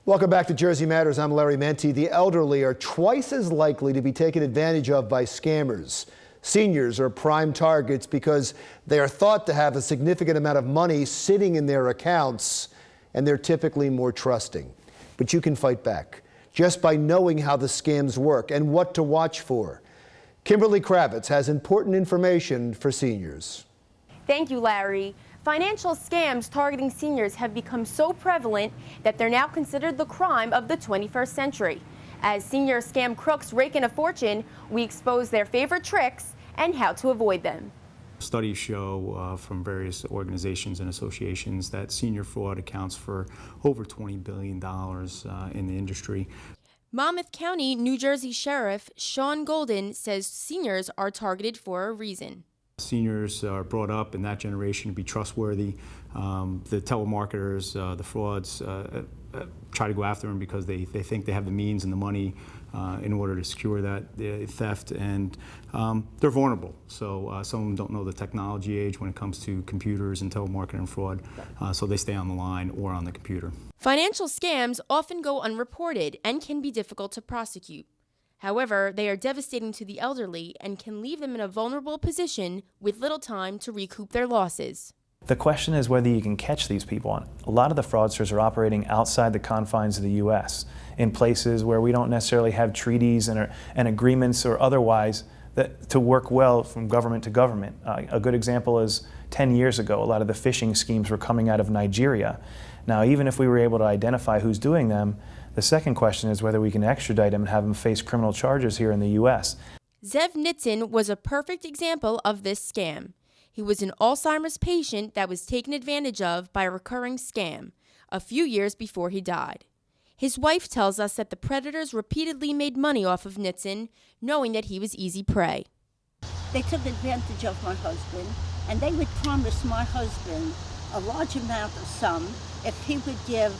Welcome back to Jersey Matters. I'm Larry Menti. The elderly are twice as likely to be taken advantage of by scammers. Seniors are prime targets because they are thought to have a significant amount of money sitting in their accounts, and they're typically more trusting. But you can fight back just by knowing how the scams work and what to watch for. Kimberly Kravitz has important information for seniors. Thank you, Larry. Financial scams targeting seniors have become so prevalent that they're now considered the crime of the 21st century. As senior scam crooks rake in a fortune, we expose their favorite tricks and how to avoid them. Studies show from various organizations and associations that senior fraud accounts for over $20 billion in the industry. Monmouth County, New Jersey Sheriff Sean Golden says seniors are targeted for a reason. Seniors are brought up in that generation to be trustworthy. The telemarketers, the frauds, try to go after them because they think they have the means and the money in order to secure that theft, and they're vulnerable. So some of them don't know the technology age when it comes to computers and telemarketing and fraud, so they stay on the line or on the computer. Financial scams often go unreported and can be difficult to prosecute. However, they are devastating to the elderly and can leave them in a vulnerable position with little time to recoup their losses. The question is whether you can catch these people. A lot of the fraudsters are operating outside the confines of the U.S. in places where we don't necessarily have treaties and agreements or otherwise to work well from government to government. A good example is 10 years ago, a lot of the phishing schemes were coming out of Nigeria. Now, even if we were able to identify who's doing them, the second question is whether we can extradite them and have them face criminal charges here in the U.S. Zev Nitzin was a perfect example of this scam. He was an Alzheimer's patient that was taken advantage of by a recurring scam a few years before he died. His wife tells us that the predators repeatedly made money off of Nitzin, knowing that he was easy prey. They took advantage of my husband, and they would promise my husband a large amount of sum if he would give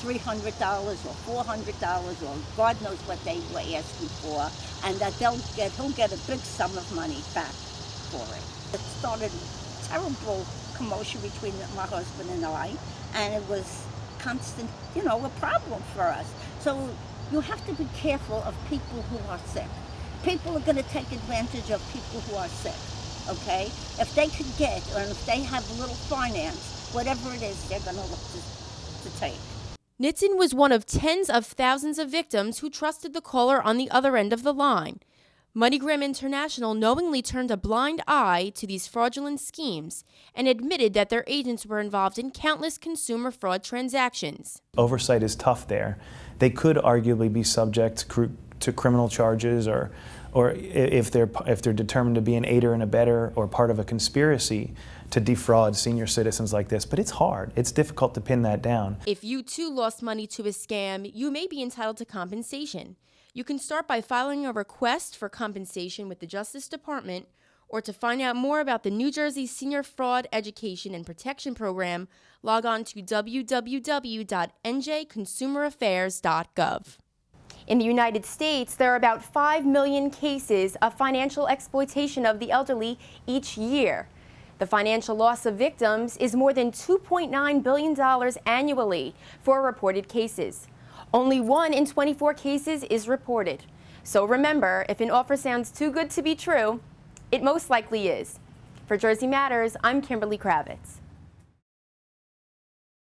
$300 or $400 or God knows what they were asking for, and that he'll get a big sum of money back for it. It started a terrible commotion between my husband and I, and it was constant, a problem for us. So you have to be careful of people who are sick. People are going to take advantage of people who are sick, okay? If they could get, or if they have a little finance, whatever it is, they're going to look to take. Nitzin was one of tens of thousands of victims who trusted the caller on the other end of the line. MoneyGram International knowingly turned a blind eye to these fraudulent schemes and admitted that their agents were involved in countless consumer fraud transactions. Oversight is tough there. They could arguably be subject to criminal charges, or if they're determined to be an aider and abettor or part of a conspiracy to defraud senior citizens like this. But it's hard. It's difficult to pin that down. If you too lost money to a scam, you may be entitled to compensation. You can start by filing a request for compensation with the Justice Department, or to find out more about the New Jersey Senior Fraud Education and Protection Program, log on to www.njconsumeraffairs.gov. In the United States, there are about 5 million cases of financial exploitation of the elderly each year. The financial loss of victims is more than $2.9 billion annually for reported cases. Only 1 in 24 cases is reported. So remember, if an offer sounds too good to be true, it most likely is. For Jersey Matters, I'm Kimberly Kravitz.